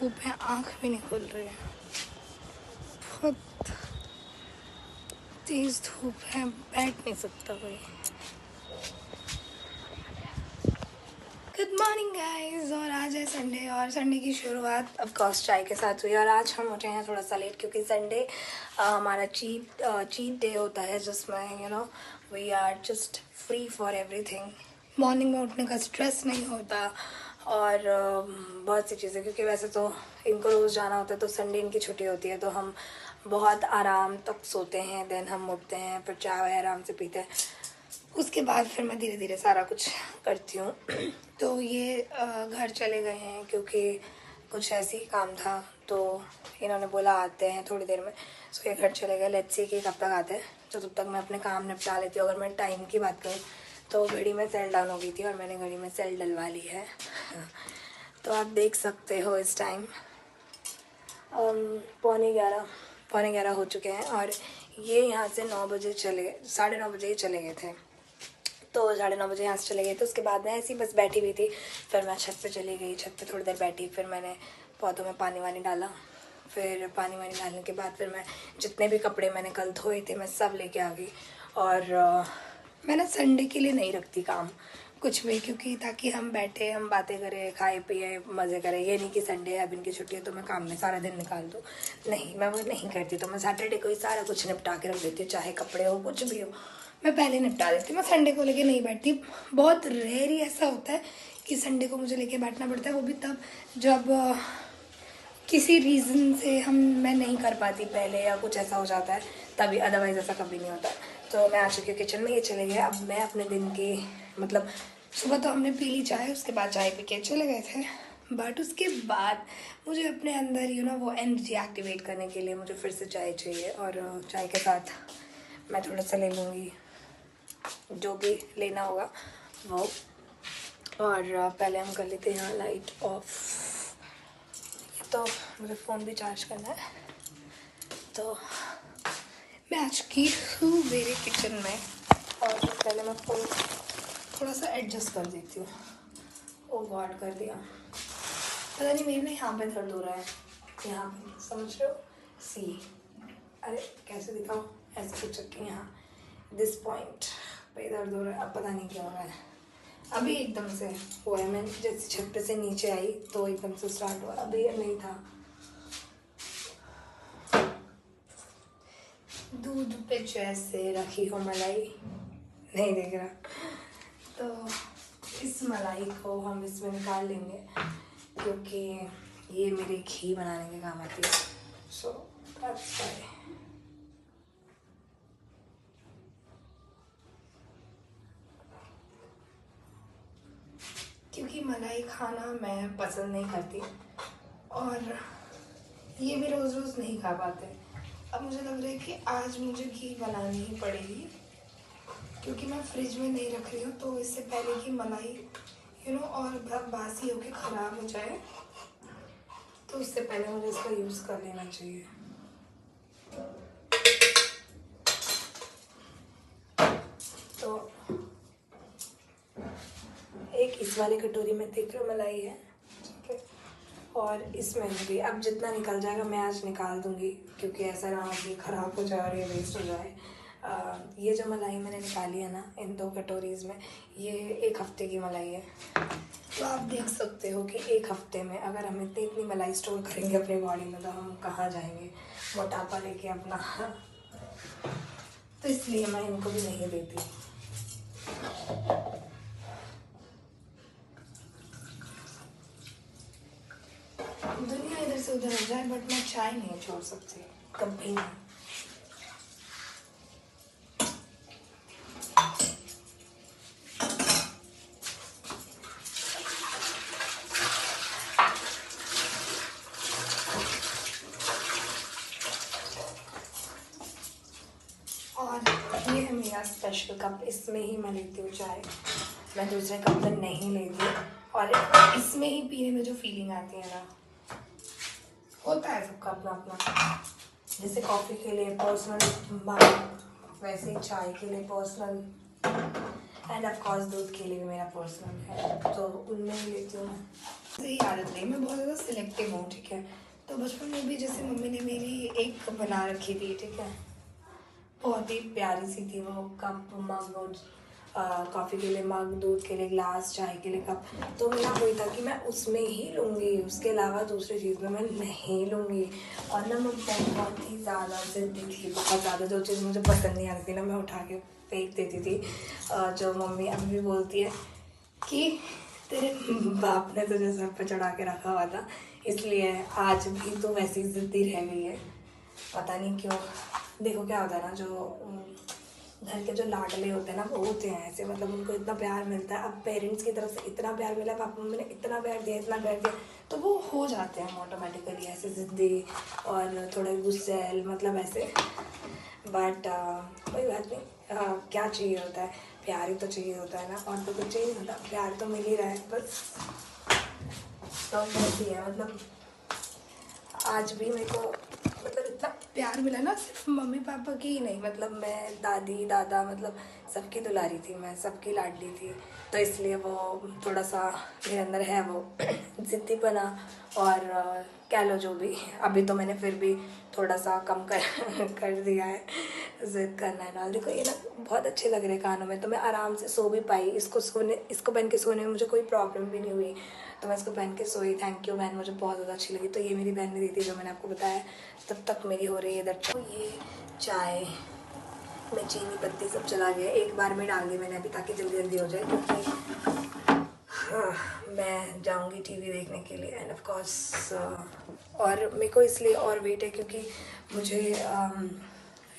धूप है, आँख भी नहीं खुल रही है, बहुत तेज़ धूप है, बैठ नहीं सकता कोई। गुड मॉर्निंग गाइस, और आज है संडे और संडे की शुरुआत ऑफ कोर्स चाय के साथ हुई। और आज हम उठे हैं थोड़ा सा लेट क्योंकि संडे हमारा चीट डे होता है जिसमें we are just free for everything. Morning में उठने का स्ट्रेस नहीं होता और बहुत सी चीज़ें, क्योंकि वैसे तो इनको रोज़ जाना होता है तो संडे इनकी छुट्टी होती है तो हम बहुत आराम तक सोते हैं। देन हम उठते हैं, फिर चाय आराम से पीते हैं, उसके बाद फिर मैं धीरे धीरे सारा कुछ करती हूँ। तो ये घर चले गए हैं क्योंकि कुछ ऐसे ही काम था, तो इन्होंने बोला आते हैं थोड़ी देर में, सो ये घर चले गए। लेट्स सी कि कब तक आते हैं, तो तब तक मैं अपने काम निपटा लेती हूँ। अगर मैं टाइम की बात करूँ तो घड़ी में सेल डाउन हो गई थी और मैंने घड़ी में सेल डलवा ली है। तो आप देख सकते हो इस टाइम पौने 11 हो चुके हैं और ये यहाँ से 9 बजे 9:30 बजे ही चले गए थे। तो 9:30 बजे यहाँ से चले गए थे। उसके बाद मैं ऐसी बस बैठी हुई थी, फिर मैं छत पे चली गई, छत पे थोड़ी देर बैठी, फिर मैंने पौधों में पानी वानी डाला। फिर पानी वानी डालने के बाद फिर मैं जितने भी कपड़े मैंने कल धोए थे मैं सब लेके आ गई। और मैं ना संडे के लिए नहीं रखती काम कुछ भी, क्योंकि ताकि हम बैठे, हम बातें करें, खाए पिए, मज़े करें। ये नहीं कि संडे है अब इनकी छुट्टी है तो मैं काम में सारा दिन निकाल दूँ, नहीं, मैं वो नहीं करती। तो मैं सैटरडे को ही सारा कुछ निपटा के रख देती हूँ, चाहे कपड़े हो कुछ भी हो, मैं पहले निपटा देती हूँ। मैं संडे को लेके नहीं बैठती। बहुत रेयर ही ऐसा होता है कि संडे को मुझे लेके बैठना पड़ता है, वो भी तब जब किसी रीज़न से मैं नहीं कर पाती पहले या कुछ ऐसा हो जाता है तभी, अदरवाइज़ ऐसा कभी नहीं होता। तो मैं आ चुकी हूँ किचन में, ये चले गए। अब मैं अपने दिन की मतलब सुबह तो हमने पी ली चाय, उसके बाद चाय पी के चले गए थे, बट उसके बाद मुझे अपने अंदर वो एनर्जी एक्टिवेट करने के लिए मुझे फिर से चाय चाहिए। और चाय के साथ मैं थोड़ा सा ले लूँगी जो भी लेना होगा वो। और पहले हम कर लेते हैं यहाँ लाइट ऑफ। तो मुझे फ़ोन भी चार्ज करना है, तो मैं आ चुकी हूँ मेरे किचन में। और पहले मैं फ़ोन थोड़ा सा एडजस्ट कर देती हूँ। ओ गॉड, कर दिया। पता नहीं मेरे ना यहाँ पे दर्द हो रहा है, यहाँ पे, समझ रहे हो? सी, अरे कैसे दिखाऊँ, ऐसे कुछ रखें यहाँ, दिस पॉइंट पे दर्द हो रहा है। अब पता नहीं क्या हो रहा है, अभी एकदम से हुआ है। मैं जैसे छत पे से नीचे आई तो एकदम से स्टार्ट हुआ, अभी नहीं था। दूध पे जैसे रखी हो मलाई, नहीं देख रहा, तो इस मलाई को हम इसमें निकाल लेंगे क्योंकि ये मेरे घी बनाने के काम आती है। So that's why. क्योंकि मलाई खाना मैं पसंद नहीं करती और ये भी रोज़ रोज़ नहीं खा पाते। अब मुझे लग रहा है कि आज मुझे घी बनानी ही पड़ेगी क्योंकि मैं फ्रिज में नहीं रख रही हूँ, तो इससे पहले कि मलाई और बासी होके ख़राब हो जाए, तो उससे पहले मुझे इसका यूज़ कर लेना चाहिए। तो एक इस वाली कटोरी में थिक मलाई है, ठीक है, और इसमें भी अब जितना निकल जाएगा मैं आज निकाल दूँगी क्योंकि ऐसा ना हो कि ख़राब हो जाए और ये वेस्ट हो जाए। ये जो मलाई मैंने निकाली है ना इन 2 कटोरीज़ में, ये 1 हफ़्ते की मलाई है। तो आप देख सकते हो कि 1 हफ़्ते में अगर हम इतनी मलाई स्टोर करेंगे अपनी बॉडी में तो हम कहाँ जाएंगे मोटापा लेके अपना। तो इसलिए मैं इनको भी नहीं देती। दुनिया इधर से उधर हो जाए बट मैं चाय नहीं छोड़ सकती कभी नहीं। और ये है मेरा स्पेशल कप, इसमें ही मैं लेती हूँ चाय, मैं दूसरे कप में नहीं लेती। और इसमें ही पीने में जो फीलिंग आती है ना, होता है सबका अपना अपना। जैसे कॉफ़ी के लिए पर्सनल, वैसे ही चाय के लिए पर्सनल, एंड ऑफ कोर्स दूध के लिए भी मेरा पर्सनल है, तो उनमें ही लेती हूँ मैं। सही आदत नहीं, मैं बहुत ज़्यादा सिलेक्टिव हूँ, ठीक है। तो बचपन में भी जैसे मम्मी ने मेरी एक बना रखी थी, ठीक है, बहुत ही प्यारी सी थी वो, कप मग, कॉफ़ी के लिए मग, दूध के लिए गिलास, चाय के लिए कप। तो मेरा वही था कि मैं उसमें ही लूँगी, उसके अलावा दूसरी चीज़ में मैं नहीं लूँगी। और ना मैं बहुत ही ज़्यादा ज़िद्दी थी, बहुत ज़्यादा। जो चीज़ मुझे पसंद नहीं आती थी ना, मैं उठा के फेंक देती थी। जो मम्मी अभी भी बोलती है कि तेरे बाप ने तुझे सर पे चढ़ा के रखा हुआ था, इसलिए आज भी तो वैसी ज़िद्दी रह गई है, पता नहीं क्यों। देखो क्या होता है ना, जो घर के जो लाडले होते हैं ना, वो होते हैं ऐसे, मतलब उनको इतना प्यार मिलता है। अब पेरेंट्स की तरफ से इतना प्यार मिला, पापा मम्मी ने इतना प्यार दिया, इतना प्यार दिया, तो वो हो जाते हैं ऑटोमेटिकली ऐसे ज़िद्दी और थोड़े गुस्सैल, मतलब ऐसे। बट कोई बात नहीं, क्या चाहिए होता है, प्यार ही तो चाहिए होता है ना, और तो कुछ चाहिए नहीं होता, प्यार तो मिल ही रहा है बस। तो ऐसी है, मतलब आज भी मेरे को मतलब इतना प्यार मिला ना, सिर्फ मम्मी पापा की ही नहीं, मतलब मैं दादी दादा, मतलब सबकी दुलारी थी मैं, सबकी लाडली थी। तो इसलिए वो थोड़ा सा मेरे अंदर है वो ज़िद्दीपना, और कह लो जो भी। अभी तो मैंने फिर भी थोड़ा सा कम कर दिया है ज़िद करना है ना। देखो ये ना बहुत अच्छे लग रहे कानों में, तो मैं आराम से सो भी पाई। इसको पहन के सोने में मुझे कोई प्रॉब्लम भी नहीं हुई, तो मैं इसको पहन के सोई। थैंक यू बहन, मुझे बहुत ज़्यादा अच्छी लगी। तो ये मेरी बहन ने दी थी, जो मैंने आपको बताया। तब तक मेरी हो रही है इधर। तो ये चाय में चीनी पत्ती सब चला गया, एक बार में डाल दी मैंने अभी, ताकि जल्दी जल्दी हो जाए, क्योंकि मैं जाऊंगी टीवी देखने के लिए। एंड ऑफ कोर्स और मेरे को इसलिए और वेट है क्योंकि मुझे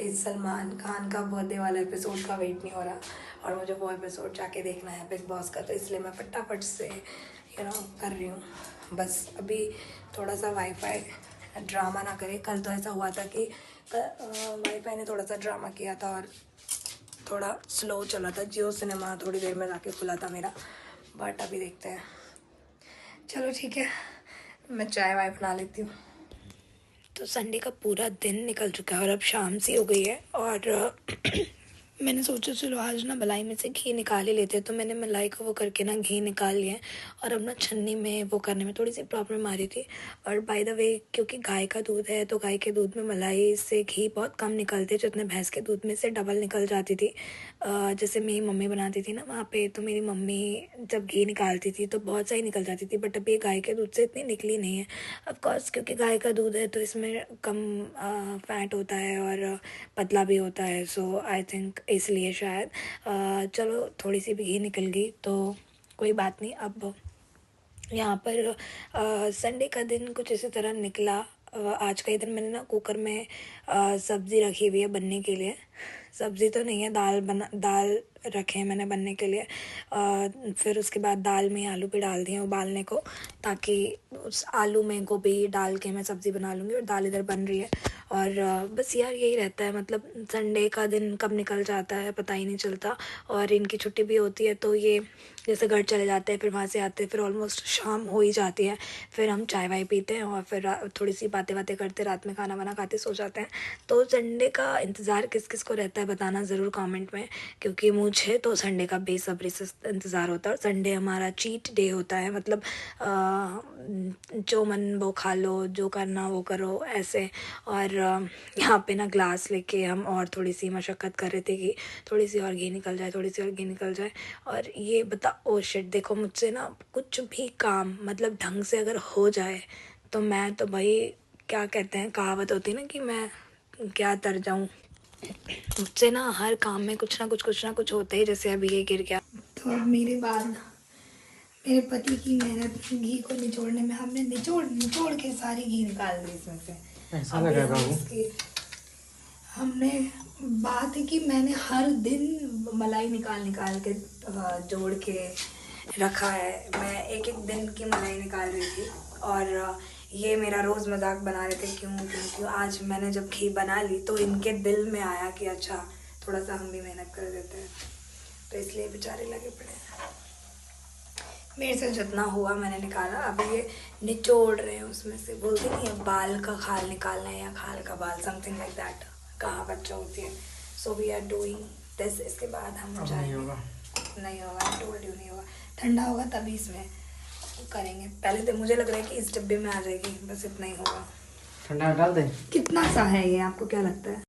इस सलमान खान का बर्थडे वाला एपिसोड का वेट नहीं हो रहा, और मुझे वो एपिसोड जाके देखना है बिग बॉस का। तो इसलिए मैं फटाफट से कर रही हूँ। बस अभी थोड़ा सा वाईफाई ड्रामा ना करे। कल तो ऐसा हुआ था कि वाईफाई ने थोड़ा सा ड्रामा किया था और थोड़ा स्लो चला था। जियो सिनेमा थोड़ी देर में जाके खुला था मेरा, बट अभी देखते हैं। चलो ठीक है, मैं चाय वाय बना लेती हूँ। तो संडे का पूरा दिन निकल चुका है और अब शाम सी हो गई है, और मैंने सोचा चलो आज ना मलाई में से घी निकाल ही लेते हैं। तो मैंने मलाई को वो करके ना घी निकाल लिया, और अब ना छन्नी में वो करने में थोड़ी सी प्रॉब्लम आ रही थी। और बाय द वे, क्योंकि गाय का दूध है, तो गाय के दूध में मलाई से घी बहुत कम निकलते, जितने भैंस के दूध में से डबल निकल जाती थी। जैसे मेरी मम्मी बनाती थी ना वहाँ पे, तो मेरी मम्मी जब घी निकालती थी तो बहुत सही निकल जाती थी। बट अभी गाय के दूध से इतनी निकली नहीं है। ऑफकोर्स क्योंकि गाय का दूध है तो इसमें कम फैट होता है और पतला भी होता है, सो आई थिंक इसलिए शायद। चलो थोड़ी सी भी घी निकल गई तो कोई बात नहीं। अब यहाँ पर संडे का दिन कुछ इसी तरह निकला। आज का ही दिन मैंने ना कुकर में सब्ज़ी रखी हुई है बनने के लिए। सब्ज़ी तो नहीं है, दाल रखे हैं मैंने बनने के लिए। फिर उसके बाद दाल में आलू भी डाल दिए उबालने को, ताकि उस आलू में गोभी डाल के मैं सब्ज़ी बना लूँगी। और दाल इधर बन रही है। और बस यार यही रहता है, मतलब संडे का दिन कब निकल जाता है पता ही नहीं चलता। और इनकी छुट्टी भी होती है, तो ये जैसे घर चले जाते हैं, फिर वहाँ से आते हैं, फिर ऑलमोस्ट शाम हो ही जाती है। फिर हम चाय वाय पीते हैं और फिर थोड़ी सी बातें करते रात में खाना वाना खाते सो जाते हैं। तो संडे का इंतज़ार किस किस को रहता है बताना ज़रूर कमेंट में, क्योंकि मुझे तो संडे का बेसब्री से इंतज़ार होता है। और संडे हमारा चीट डे होता है, मतलब जो मन वो खा लो, जो करना वो करो ऐसे। और यहाँ पे ना ग्लास लेके हम और थोड़ी सी मशक्क़त कर रहे थे कि थोड़ी सी और घी निकल जाए, थोड़ी सी और घी निकल जाए। और ये ओ शिट, देखो मुझसे ना कुछ भी काम मतलब ढंग से अगर हो जाए तो मैं तो भाई, क्या कहते हैं, कहावत होती है ना कि मैं क्या तर जाऊँ। मुझसे ना हर काम में कुछ ना कुछ होता ही। जैसे अभी ये गिर गया, तो अब मेरे बाद मेरे पति की मेहनत घी को निचोड़ने में हमने निचोड़ के सारी घी निकाल दी इसमें से। ऐसा लगा बाबू, हमने बात है कि मैंने हर दिन मलाई निकाल के जोड़ के रखा है। मैं एक एक दिन की मलाई निकाल रही थी, और ये मेरा रोज़ मजाक बना रहे थे क्यों आज मैंने जब घी बना ली तो इनके दिल में आया कि अच्छा थोड़ा सा हम भी मेहनत कर देते हैं, तो इसलिए बेचारे लगे पड़े। मेरे से जितना हुआ मैंने निकाला। अब ये निचोड़ रहे हैं उसमें से, बोलते नहीं है बाल का खाल निकालना है या खाल का बाल, समथिंग लाइक दैट कहावत जो होती है। So we are doing this. इसके बाद हम जाएंगे। नहीं होगा, टोल्ड यू नहीं होगा, ठंडा होगा तभी इसमें करेंगे। पहले तो मुझे लग रहा है कि इस डब्बे में आ जाएगी, बस इतना ही होगा। ठंडा डाल दे। कितना सा है ये, आपको क्या लगता है?